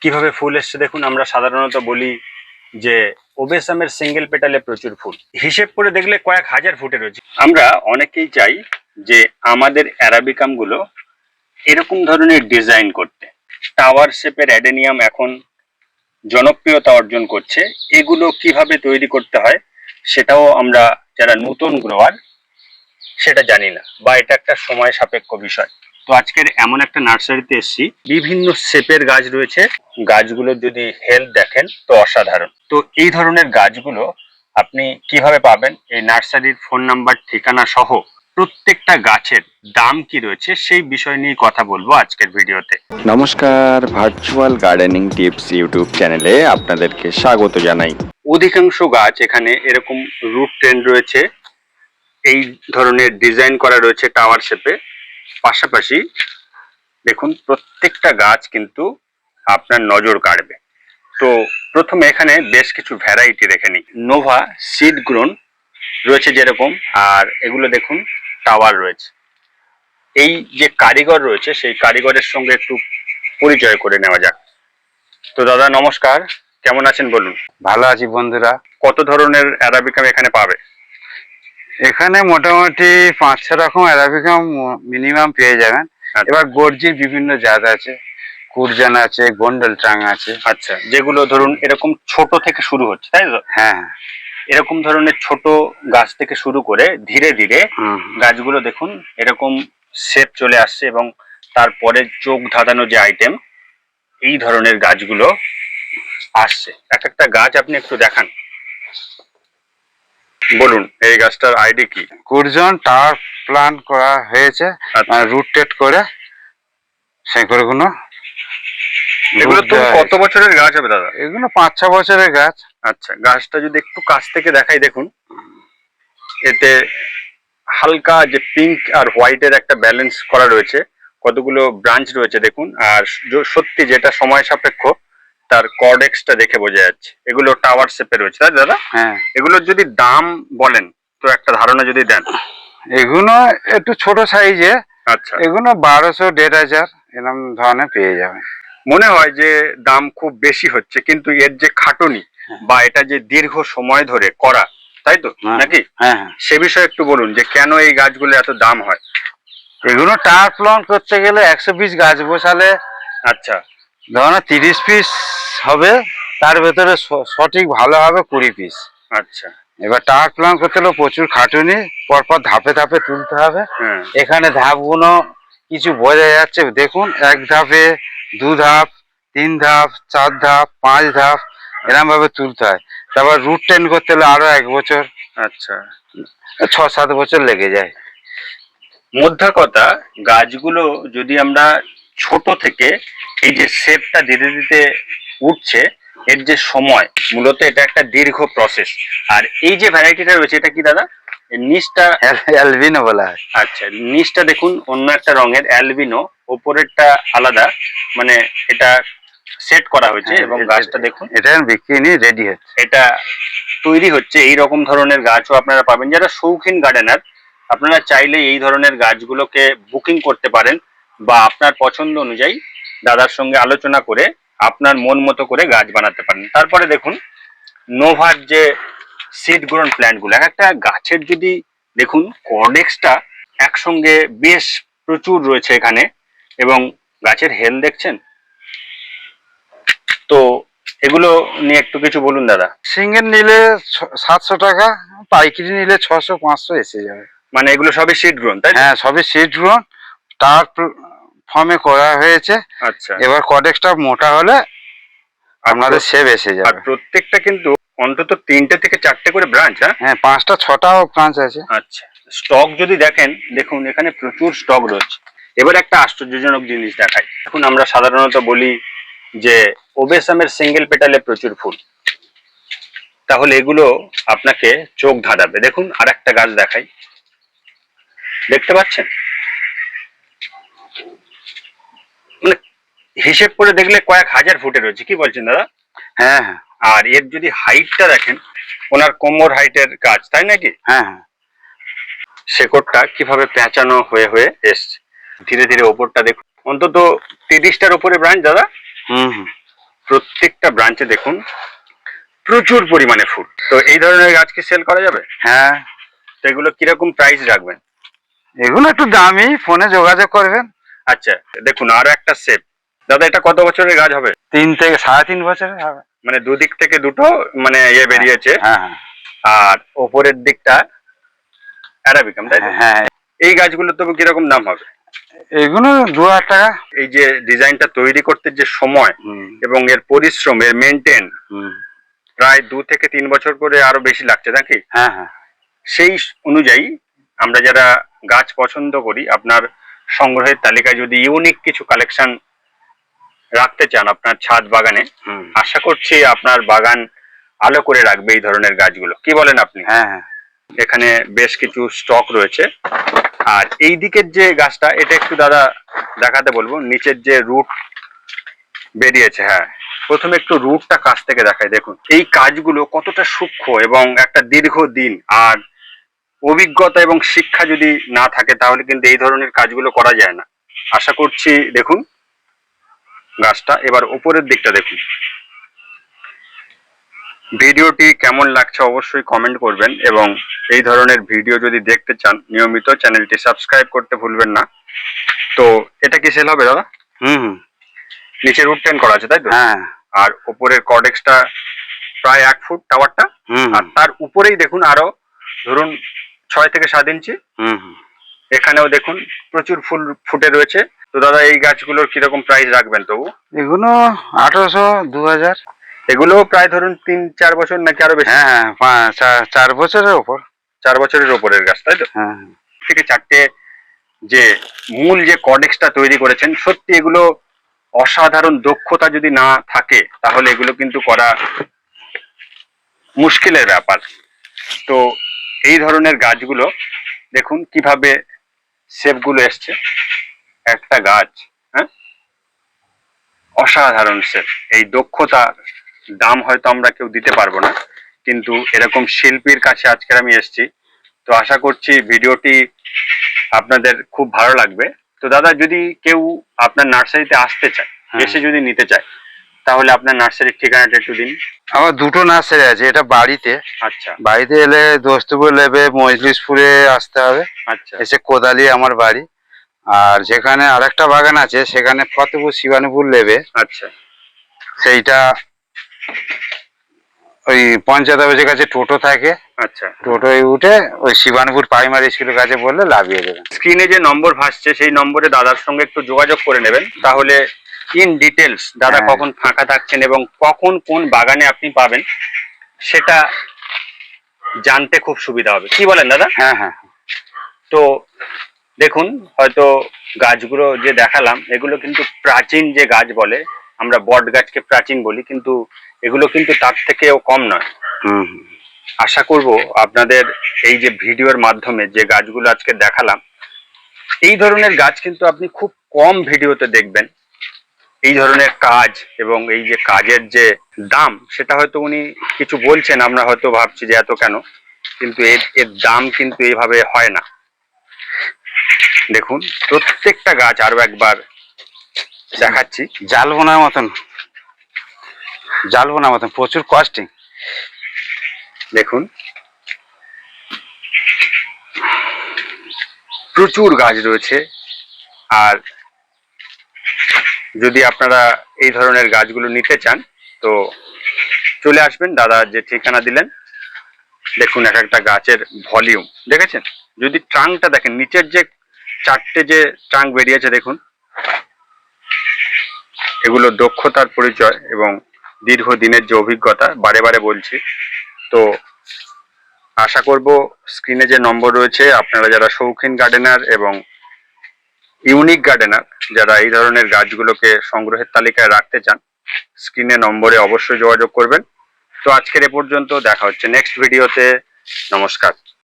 কিভাবে ফুল এসছে দেখুন। আমরা সাধারণত বলি যে ওবেসামের সিঙ্গেল পেটালে প্রচুর ফুল, হিসেব করে দেখলে কয়েক হাজার ফুটে রয়েছে। আমরা অনেকেই চাই যে আমাদের অ্যারাবিকাম গুলো এরকম ধরনের ডিজাইন করতে। টাওয়ার শেপের অ্যাডেনিয়াম এখন জনপ্রিয়তা অর্জন করছে। এগুলো কিভাবে তৈরি করতে হয় সেটাও আমরা যারা নতুন গ্রোয়ার সেটা জানি না, বা এটা একটা সময় সাপেক্ষ বিষয়। তো আজকের এমন একটা নার্সারিতে এসেছি, বিভিন্ন শেপের গাছ রয়েছে। গাছগুলোর যদি হেলথ দেখেন তো অসাধারণ। তো এই ধরনের গাছগুলো আপনি কিভাবে পাবেন, এই নার্সারির ফোন নাম্বার ঠিকানা সহ প্রত্যেকটা গাছের দাম কি রয়েছে সেই বিষয় নিয়ে কথা বলবো আজকের ভিডিওতে। নমস্কার, ভার্চুয়াল গার্ডেনিং টিপস ইউটিউব চ্যানেলে আপনাদেরকে স্বাগত জানাই। অধিকাংশ গাছ এখানে এরকম রুট ট্রেন রয়েছে, এই ধরনের ডিজাইন করা রয়েছে টাওয়ার শেপে। পাশাপাশি দেখুন প্রত্যেকটা গাছ কিন্তু আপনার নজর কাড়বে। তো প্রথমে এখানে বেশ কিছু ভ্যারাইটি রেখে নিই। নোভা সিড গ্রোন রয়েছে যেরকম, আর এগুলো দেখুন টাওয়ার রয়েছে। এই যে কারিগর রয়েছে সেই কারিগরের সঙ্গে একটু পরিচয় করে নেওয়া যাক। তো দাদা নমস্কার, কেমন আছেন বলুন? ভালো আছি বন্ধুরা। কত ধরনের অ্যারাবিকাম এখানে পাবে? এখানে মোটামুটি 5-6 রকম অ্যারাবিকাম মিনিমাম পেয়ে যাবেন। এবার গর্জির বিভিন্ন জাত আছে, কুরজান আছে, গোন্ডল ট্রাং আছে। আচ্ছা, যেগুলো ধরুন এরকম ছোট থেকে শুরু হচ্ছে তাই তো? হ্যাঁ, এরকম ধরনের ছোট গাছ থেকে শুরু করে ধীরে ধীরে গাছগুলো দেখুন এরকম শেপ চলে আসছে, এবং তারপরে চোখ ধাঁধানো যে আইটেম, এই ধরনের গাছগুলো আসছে। এক একটা গাছ আপনি একটু দেখান, বলুন এই গাছটার আইডি কি? কুরজন টাওয়ার প্ল্যান করা হয়েছে, রুটেড করে সেগুলো। এগুলো তো কত বছরের গাছ হবে দাদা? এগুলো 5-6 বছরের গাছ। আচ্ছা, গাছটা যদি একটু কাছ থেকে দেখাই দেখুন, এতে হালকা যে পিঙ্ক আর হোয়াইটের একটা ব্যালেন্স করা রয়েছে, কতগুলো ব্রাঞ্চ রয়েছে দেখুন। আর সত্যি যেটা সময় সাপেক্ষ, তার কর্ডেক্সটা দেখে বোঝা যাচ্ছে। এগুলো টাওয়ার শেপে রয়েছে তাই দাদা? হ্যাঁ, এগুলোর যদি দাম বলেন তো একটা ধারণা যদি দেন। এগুলো একটু ছোট সাইজে। আচ্ছা, এগুলো 1200-1500 এরকম ধরনের পেয়ে যাবে। মনে হয় যে দাম খুব বেশি হচ্ছে, কিন্তু এর যে খাটুনি বা এটা যে দীর্ঘ সময় ধরে করা, তাই তো নাকি? হ্যাঁ, সে বিষয়ে একটু বলুন যে কেন এই গাছগুলো এত দাম হয়। এগুলো টাওয়ার প্ল্যান করতে গেলে 100 পিস গাছ বসালে, আচ্ছা, ধরো 30 পিস হবে, তার ভেতরে সঠিক ভালো হবে 20 পিস। আচ্ছা, এবার টাওয়ার প্ল্যান করতে হলে প্রচুর খাটুনি, পরপর ধাপে ধাপে তুলতে হবে। হ্যাঁ, এখানে ধাপগুলো কিছু বোঝা যাচ্ছে দেখুন, 1 ধাপে 2 ধাপ, 3 ধাপ, 4 ধাপ, 5 ধাপ এরকম ভাবে তুলতে হয়। তারপর রুট টেন করতে হলে আরো 1 বছর, আচ্ছা। 6-7 বছর লেগে যায়। মোদ্দা কথা, গাছগুলো যদি আমরা ছোট থেকে এই যে শেপটা দিতে দিতে উঠছে, এর যে সময়, মূলত এটা একটা দীর্ঘ প্রসেস। আর এই যে ভ্যারাইটিটা রয়েছে এটা কি দাদা? এর নিচটা অ্যালবিনো বলা হয়। আচ্ছা, নিচটা দেখুন অন্য একটা রঙের অ্যালবিনো, ওপরেরটা আলাদা, মানে এটা সেট করা হয়েছে। এবং গাছটা দেখুন, এটা বিক্রি নিয়ে রেডি হচ্ছে, এটা তৈরি হচ্ছে। এই রকম ধরনের গাছও আপনারা পাবেন। যারা শৌখিন গার্ডেনার, আপনারা চাইলে এই ধরনের গাছগুলোকে বুকিং করতে পারেন, বা আপনার পছন্দ অনুযায়ী দাদার সঙ্গে আলোচনা করে আপনার মন মতো করে গাছ বানাতে পারেন। তারপরে দেখুন নোভার যে সিড গ্রোন প্ল্যান্ট গুলো, একটা গাছের যদি দেখুন কর্ডেক্সটা একসঙ্গে বেশ প্রচুর রয়েছে এখানে, এবং গাছের হেলথ দেখছেন। তো এগুলো নিয়ে একটু কিছু বলুন দাদা। সিঙ্গেল নিলে 700 টাকা, পাইকারি নিলে 600-500 এসে যাবে। মানে এগুলো সবই সিড গ্রোন তাই? হ্যাঁ, সবই সিড গ্রোন, টার ফর্মে করা হয়েছে। আচ্ছা, এবার কর্ডেক্সটা মোটা হলে আপনাদের সেভ এসে আর যাবে। প্রত্যেকটা কিন্তু অন্তত 3টে থেকে 4টে করে ব্রাঞ্চ। হ্যাঁ, 5টা-6টাও ব্রাঞ্চ আছে। আচ্ছা, স্টক যদি দেখেন দেখুন এখানে প্রচুর স্টক রয়েছে। এবার একটা আশ্চর্যজনক জিনিস দেখাই। এখন আমরা সাধারণত বলি যে ওবেসামের সিঙ্গেল পেটালে প্রচুর ফুল, তাহলে এগুলো আপনাকে চোখ ধাঁধাবে। দেখুন আর একটা গাছ দেখাই, দেখতে পাচ্ছেন? মানে হিসেব করে দেখলে কয়েক হাজার ফুটে রয়েছে, কি বলছেন দাদা? হ্যাঁ, হ্যাঁ, আর এর যদি হাইটটা দেখেন, ওনার কোমর হাইটের গাছ, তাই নাকি? হ্যাঁ, হ্যাঁ। শেকড়টা কিভাবে পেঁচানো হয়ে হয়ে এসছে ধীরে ধীরে। ওপরটা দেখুন, অন্তত 30টার উপরে ব্রাঞ্চ দাদা। হুম, হুম। প্রত্যেকটা ব্রাঞ্চে দেখুন প্রচুর পরিমাণে ফুল। তো এই ধরনের গাছ কি সেল করা যাবে? হ্যাঁ, তো এগুলো কিরকম প্রাইস রাখবেন? এগুলো একটু দামি, ফোনে যোগাযোগ করবেন। আচ্ছা, দেখুন আরো একটা সেট। দাদা এটা কত বছরের গাছ হবে? 3 থেকে 3.5 বছরের হবে। মানে দুদিক থেকে দুটো মানে বেরিয়েছে, হ্যাঁ হ্যাঁ আর ওপরের দিকটা অ্যারাবিকাম, তাই তো? হ্যাঁ, এই গাছগুলো তবু কিরকম দাম হবে? এগুলো 2000 টাকা। এই যে ডিজাইনটা তৈরি করতে যে সময় এবং এর পরিশ্রম, এর মেনটেন, প্রায় 2 থেকে 3 বছর করে আরো বেশি লাগছে নাকি? হ্যাঁ হ্যাঁ, সেই অনুযায়ী আমরা যারা গাছ পছন্দ করি, আপনার সংগ্রহের তালিকায় যদি ইউনিক কিছু কালেকশন রাখতে চান আপনার ছাদ বাগানে, আশা করছি আপনার বাগান আলো করে রাখবে এই ধরনের গাছগুলো। কি বলেন আপনি? হ্যাঁ হ্যাঁ, এখানে বেশ কিছু স্টক রয়েছে। আর এই দিকের যে গাছটা, এটা একটু দাদা দেখাতে বলবো, নিচের যে রুট বেরিয়েছে। হ্যাঁ, প্রথমে একটু রুটটা কাছ থেকে দেখাই। দেখুন এই কাজগুলো কতটা সূক্ষ্ম এবং একটা দীর্ঘদিন, আর অভিজ্ঞতা এবং শিক্ষা যদি না থাকে তাহলে কিন্তু এই ধরনের কাজগুলো করা যায় না। আশা করছি দেখুন গাছটা। এবার উপরের দিকটা দেখুন। ভিডিওটি কেমন লাগছে অবশ্যই কমেন্ট করবেন, এবং এই ধরনের ভিডিও যদি দেখতে চান নিয়মিত চ্যানেলটি সাবস্ক্রাইব করতে ভুলবেন না। তো এটা কি সেল হবে দাদা? হুম, নিচে রুট টেন করা আছে, তাই তো? হ্যাঁ, আর উপরের কর্ডেক্সটা প্রায় 1 ফুট টাওয়ারটা, আর তার উপরেই দেখুন আরো ধরুন 6 থেকে 7 ইঞ্চি। এখানেও দেখুন প্রচুর ফুল ফুটে রয়েছে। তো দাদা এই গাছগুলোর কিরকম প্রাইস রাখবেন তবু? এগুলো 1800, 2000। এগুলো প্রায় ধরুন 3-4 বছর নাকি আরো বেশি? হ্যাঁ হ্যাঁ, 4 বছরের ওপর। 4 বছরের ওপরের গাছ, তাই তো? হ্যাঁ থেকে 4টে যে মূল যে কর্ডেক্সটা তৈরি করেছেন, সত্যি এগুলো অসাধারণ। দক্ষতা যদি না থাকে তাহলে এগুলো কিন্তু করা মুশকিলের ব্যাপার। তো এই ধরনের গাছগুলো দেখুন কিভাবে শেপগুলো এসছে। একটা গাছ, হ্যাঁ, অসাধারণ শেপ। এই দক্ষতার দাম হয়তো আমরা কেউ দিতে পারবো না, কিন্তু এরকম শিল্পীর কাছে আজকের আমি এসেছি। তো আশা করছি ভিডিওটি আপনাদের খুব ভালো লাগবে। তো দাদা যদি কেউ আপনার নার্সারিতে আসতে চায়, এসে যদি নিতে চায়, তাহলে আপনার নার্সারির ঠিকানাটা একটু দিন। আমার দুটো নার্সারি আছে, এটা বাড়িতে। আচ্ছা বাড়িতে এলে দোস্তপুর লেবে মজলিশপুরে আসতে হবে। আচ্ছা এসে কোদালি আমার বাড়ি। আর যেখানে আরেকটা বাগান আছে সেখানে ফতেপুর শিবানীপুর লেবে, আচ্ছা সেইটা ওই পঞ্চায়েত অফিসের কাছে টোটো থাকে। আচ্ছা। টোটোয় উঠে ওই শিবানীপুর প্রাইমারি স্কুলের কাছে বললে লাভিয়ে দেবেন। স্ক্রিনে যে নম্বর ভাসছে সেই নম্বরে দাদার সঙ্গে একটু যোগাযোগ করে নেবেন, তাহলে ইন ডিটেলস দাদা হ্যাঁ। কখন ফাঁকা থাকছেন এবং কখন কোন বাগানে আপনি পাবেন সেটা জানতে খুব সুবিধা হবে। কি বলেন দাদা? হ্যাঁ হ্যাঁ, তো দেখুন, হয়তো গাছগুলো যে দেখালাম এগুলো কিন্তু প্রাচীন যে গাছ বলে, আমরা বট গাছকে প্রাচীন বলি, কিন্তু এগুলো কিন্তু তার থেকেও কম নয়। আশা করব আপনাদের এই যে ভিডিওর মাধ্যমে যে গাছগুলো আজকে দেখালাম, এই ধরনের গাছ কিন্তু আপনি খুব কম ভিডিওতে দেখবেন। এই ধরনের কাজ এবং এই যে কাজের যে দাম, সেটা হয়তো উনি কিছু বলছেন, আমরা হয়তো ভাবছি যে এত কেন, কিন্তু এর দাম কিন্তু এইভাবে হয় না। দেখুন প্রত্যেকটা গাছ আরো একবার দেখাচ্ছি। জাল বোনার মতন প্রচুর কস্টিং। দেখুন প্রচুর গাছ রয়েছে। আর যদি আপনারা এই ধরনের গাছগুলো নিতে চান তো চলে আসবেন দাদা যে ঠিকানা দিলেন। দেখুন এক একটা গাছের ভলিউম দেখেছেন? যদি ট্রাঙ্কটা দেখেন, নিচের যে 4টে যে ট্রাঙ্ক বেরিয়েছে দেখুন, এগুলো দক্ষতার পরিচয় এবং দীর্ঘদিনের যে অভিজ্ঞতা। বারে বারে বলছি। তো আশা করব স্ক্রিনে যে নম্বর রয়েছে, আপনারা যারা শৌখিন গার্ডেনার এবং ইউনিক গার্ডেনার, যারা এই ধরনের গাছগুলোকে সংগ্রহের তালিকায় রাখতে চান, স্ক্রিনে নম্বরে অবশ্যই যোগাযোগ করবেন। তো আজকের এ পর্যন্ত, দেখা হচ্ছে নেক্সট ভিডিওতে। নমস্কার।